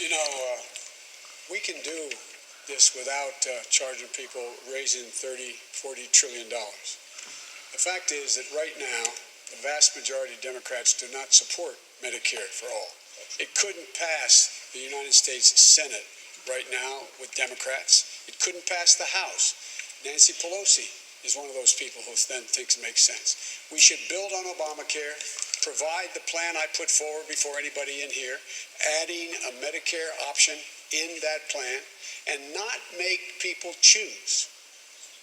You know, we can do this without charging people raising $30, $40 trillion. The fact is that right now, the vast majority of Democrats do not support Medicare for all. It couldn't pass the United States Senate right now with Democrats. It couldn't pass the House. Nancy Pelosi is one of those people who then thinks it makes sense. We should build on Obamacare, provide the plan I put forward before anybody in here, adding a Medicare option in that plan, and not make people choose.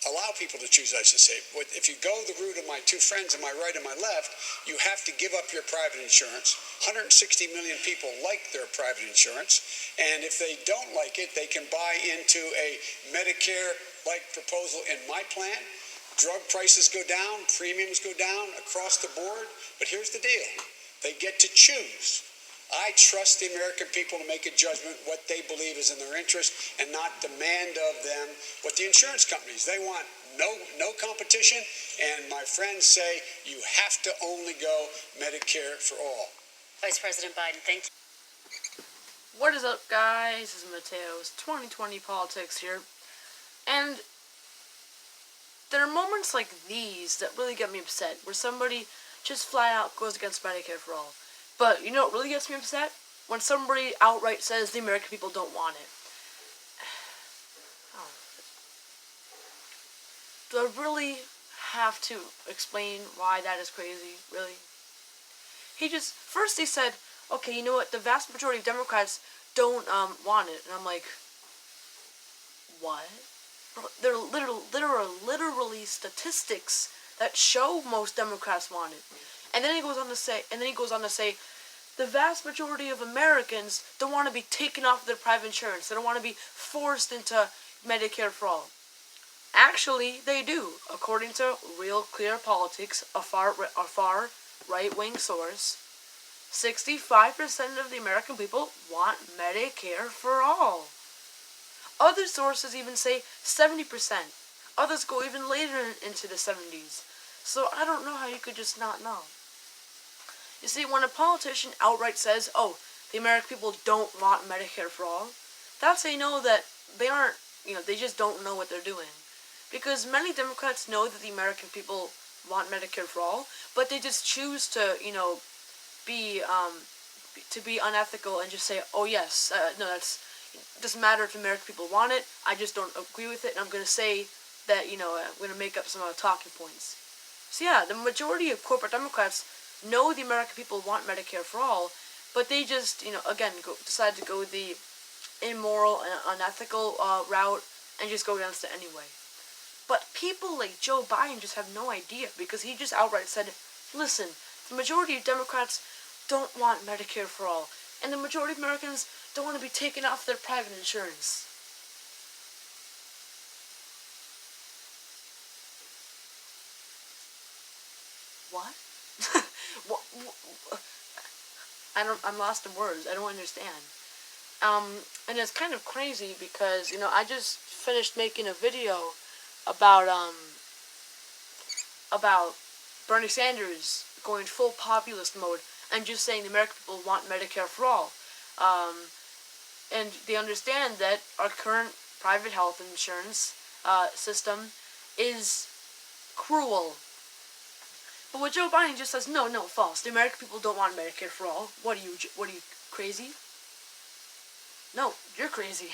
Allow people to choose, I should say. If you go the route of my two friends on my right and my left, you have to give up your private insurance. 160 million people like their private insurance, and if they don't like it, they can buy into a Medicare-like proposal in my plan. Drug prices go down, premiums go down across the board, but here's the deal. They get to choose. I trust the American people to make a judgment what they believe is in their interest and not demand of them what the insurance companies. They want no competition, and my friends say you have to only go Medicare for all. Vice President Biden, thank you. What is up, guys? This is Mateo's 2020 Politics here, and there are moments like these that really get me upset, where somebody just flat out goes against Medicare for all. But you know what really gets me upset? When somebody outright says the American people don't want it. Oh. Do I really have to explain why that is crazy? Really? First he said, okay, you know what, the vast majority of Democrats don't want it. And I'm like, what? There are literally statistics that show most Democrats want it. And then he goes on to say, the vast majority of Americans don't want to be taken off their private insurance. They don't want to be forced into Medicare for all. Actually, they do, according to Real Clear Politics, a far right-wing source. 65% of the American people want Medicare for all. Other sources even say 70%. Others go even later into the 70s. So I don't know how you could just not know. You see, when a politician outright says, oh, the American people don't want Medicare for all, that's how you know that they just don't know what they're doing. Because many Democrats know that the American people want Medicare for all, but they just choose to, be unethical and just say, oh yes, no, it doesn't matter if the American people want it, I just don't agree with it, and I'm going to say that, I'm going to make up some talking points. So yeah, the majority of corporate Democrats know the American people want Medicare for all, but they just, decide to go the immoral and unethical route and just go against it anyway. But people like Joe Biden just have no idea, because he just outright said, listen, the majority of Democrats don't want Medicare for all, and the majority of Americans don't want to be taken off their private insurance. What? I'm lost in words. I don't understand. And it's kind of crazy because, I just finished making a video about Bernie Sanders going full populist mode and just saying the American people want Medicare for all. And they understand that our current private health insurance system is cruel. But what Joe Biden just says, no, false. The American people don't want Medicare for all. What are you, crazy? No, you're crazy.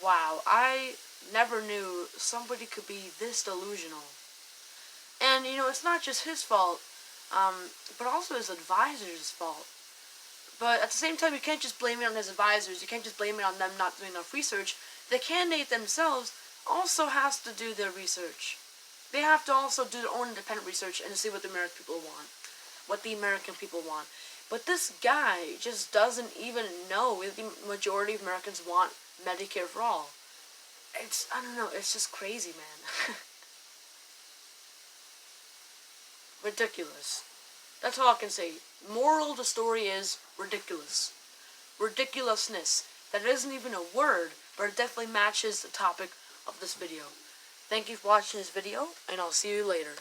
Wow, I never knew somebody could be this delusional. And, it's not just his fault, but also his advisors' fault. But at the same time, you can't just blame it on his advisors. You can't just blame it on them not doing enough research. The candidate themselves also has to do their research. They have to also do their own independent research and see what the American people want. What the American people want. But this guy just doesn't even know if the majority of Americans want Medicare for all. I don't know, it's just crazy, man. Ridiculous. That's all I can say. Moral of the story is ridiculous. Ridiculousness. That isn't even a word, but it definitely matches the topic of this video. Thank you for watching this video, and I'll see you later.